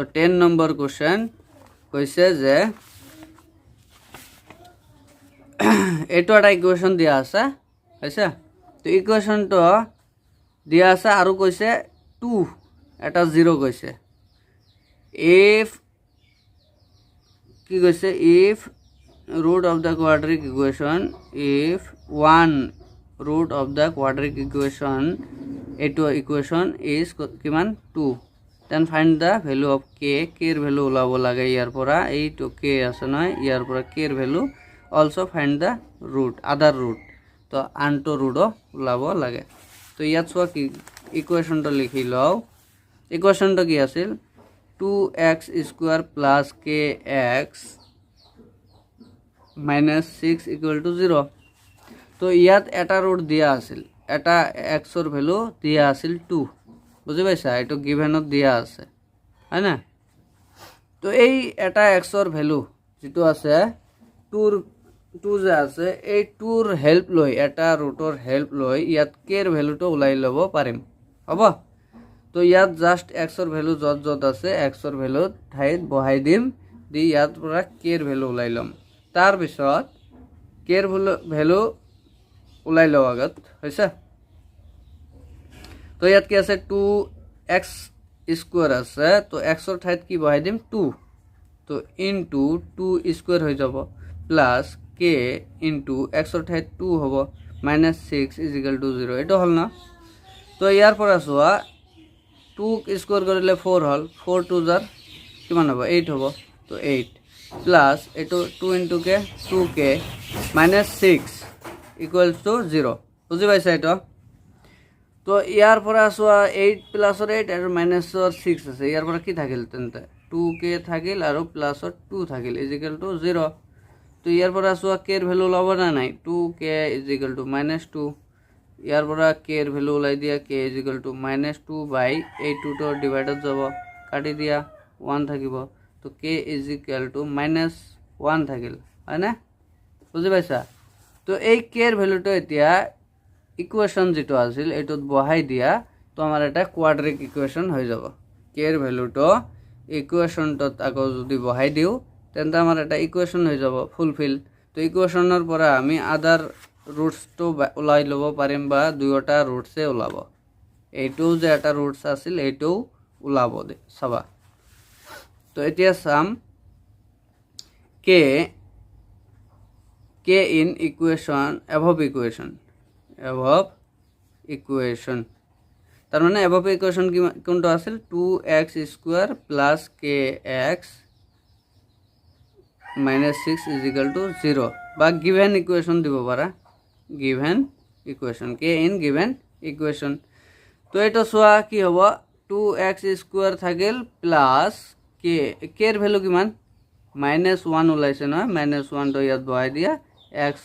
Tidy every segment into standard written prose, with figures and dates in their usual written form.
তো 10 number question কৈছে যে এইটো এটা ইকুৱেশ্যন দিয়া আছে হৈছে তো ইকুৱেশ্যনটো দিয়া আছে আৰু কৈছে 2 এটা 0 কৈছে if কি কৈছে if root of the quadratic equation if one root of the quadratic equation এইটো equation is কিমান 2 then find the value of k k এর ভ্যালু ওলাব লাগে ইয়াৰ পৰা এইটো k আছে নহয় ইয়াৰ পৰা k এর value also find the root other root তো আনটো root ওলাব লাগে তো ইয়াত চোৱা কি ইকুৱেশ্যনটো লিখি লও ইকুৱেশ্যনটো কি আছিল 2x square plus kx minus 6 equal to 0 তো ইয়াত এটা root দিয়া আছিল এটা x এর ভ্যালু দিয়া আছিল 2 বুঝি পাইছা এটো গিভেনত দিয়া আছে হয় না তো এই এটা x এর ভ্যালু যেটো আছে 2 যে আছে এই 2 এর হেল্প লই এটা ৰুটৰ হেল্প লই ইয়াত k এৰ ভ্যালুটো উলাই লব পাৰিম হ'ব তো ইয়াত জাস্ট x এর ভ্যালু যত যত আছে x এর ভ্যালু ঠাইত বহাই দিম দি ইয়াত পৰা k এৰ ভ্যালু উলাই লম তাৰ পিছত k এর ভ্যালু উলাই লও আগত হৈছে তো ইয়াত কি আছে 2x স্কয়ার আছে তো x এর ঠাইত কি বহাই দিম 2 তো ইনটু 2 স্কয়ার হৈ যাব প্লাস k ইনটু x এর ঠাইত 2 হ'ব minus 6 is equal to 0 এটা হল না তো ইয়াৰ পৰা সোয়া 2 স্কয়াৰ কৰিলে 4 হল 4 2 জাৰ কিমান হ'ব 8 হ'ব তো 8 প্লাস এটো 2 into k 2k minus 6 equals to 0 বুঝি পাইছা এটা তো ইয়াৰ পৰা সোয়া 8 প্লাস 8 আৰু মাইনাস 6 আছে ইয়াৰ পৰা কি থাকিল তেন্তে 2k থাকিল আৰু প্লাস 2 থাকিল is equal to 0 তো ইয়াৰ পৰা সোয়া k এৰ ভ্যালু লব না নাই 2k is equal to -2 ইয়াৰ পৰা k এর ভ্যালু উলাই দিয়া k is equal to -2 বাই এই 2 টো ডিভাইডড যাব কাটি দিয়া 1 থাকিব তো k is equal to -1 থাকিল হয় না বুঝি পাইছা তো এই k এর ভ্যালুটো এতিয়া ইকুয়েশন যেটো আছিল এটোত বহাই দিয়া তো আমার এটা কোয়াড্রিক ইকুয়েশন হয়ে যাব k এর ভ্যালুটো ইকুয়েশনটত আগো যদি বহাই দিও তেন্তে আমার এটা ইকুয়েশন হয়ে যাব ফুলফিল তো ইকুয়েশনৰ পৰা আমি আদাৰ ৰুটস তো উলাই লব পাৰিম বা দুইটা রুটসে উলাব এইটো যে এটা রুটস আছিল এইটো উলাব দে সবা তো এতিয়া সাম k in equation above equation তার মানে above equation কি কোনটা আছিল 2x square plus kx minus 6 is equal to 0 বা given equation দিব পারা given equation k in given equation তো এটা সোয়া কি হবে 2x স্কয়ার থাকিল প্লাস k এর ভ্যালু কিমান -1 ওলাইছে না -1 তো ইয়াত বহাই দিয়া x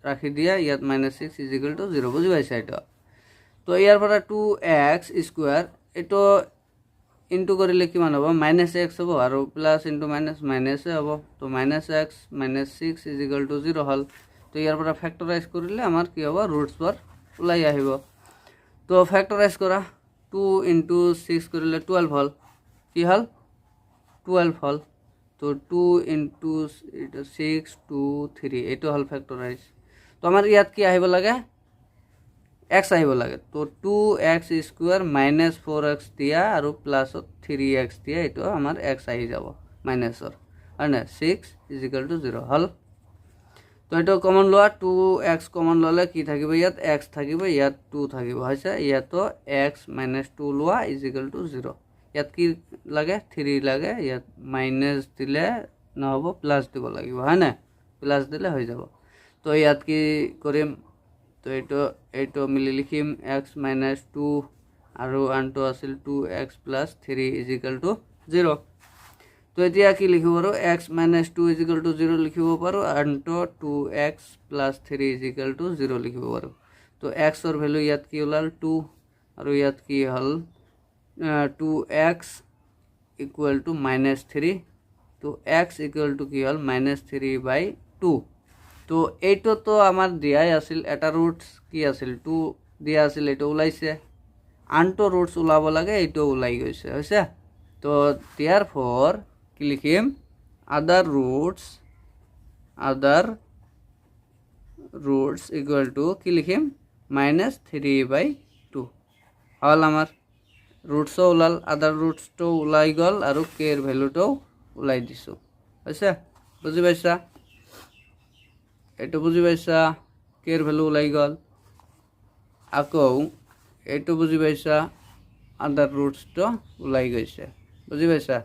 রাখি দিয়া ইয়াত -6 is equal to 0 বুঝি পাইছা এটা তো ইয়াৰ পৰা 2x স্কয়াৰ এটো ইনটু কৰিলে কিমান হ'ব -x হ'ব আৰু প্লাস ইনটু মাইনাস হ'ব তো -x -6 is equal to 0 হল তো ইয়াৰ পৰা ফ্যাক্টৰাইজ কৰিলে আমাৰ কি হ'ব ৰুটস বৰ ওলাই আহিব তো ফ্যাক্টৰাইজ কৰা 2 ইনটু 6 কৰিলে 12 হল কি হল 12 হল তো 2 ইনটু 6 2 3 এটো হল ফ্যাক্টরাইজ তো আমার ইয়াত কি আহিব লাগে x আহিব লাগে তো 2x স্কয়ার minus 4x দিয়া আৰু প্লাস 3x দিয়া এটো আমাৰ x আহি যাব মাইনাসৰ আৰু 6 is equal to 0 হল তো এটো কমন লোৱা 2x কমন ললে কি থাকিব ইয়াত x থাকিব ইয়াত 2 থাকিব হৈছে ইয়াতো x - 2 লোৱা is equal to 0 ইয়াত কি লাগে 3 লাগে ইয়াত মাইনাস দিলে নহব প্লাস দিব লাগিব হয় না প্লাস দিলে হৈ যাব তো ইয়াত কি কৰিম তো এইটো মিলি লিখিম x - 2 আৰু আনটো আছিল 2x + 3 is equal to 0 তো এতিয়া কি লিখিব পাৰো x - 2 is equal to 0 লিখিব পাৰো আনটো 2x + 3 is equal to 0 লিখিব পাৰো তো x এৰ ভ্যালু ইয়াত কি হল 2 আৰু ইয়াত কি হল 2x equal to -3 তো x equal to কি হল -3/2 তো এইটো তো আমার দিয়াই আছিল এটা রুটস কি আছিল 2 দিয়া আছিল এটা ওলাইছে আনটো রুটস ওলাব লাগে এইটো ওলাই গৈছে হৈছে তো দেয়ার ফর কি লিখিম আদার রুটস ইকুয়াল টু কি লিখিম -3/2 হল আমার রুটসও ওলাল আদার রুটসটো ওলাই গ'ল আৰু কে এর ভ্যালুটাও ওলাই দিছোঁ হৈছে বুজি পাইছা এইটো বুজি পাইছা কে এর ভ্যালু ওলাই গ'ল আকৌ এইটো বুজি পাইছা আদার রুটসটো ওলাই গৈছে বুজি পাইছা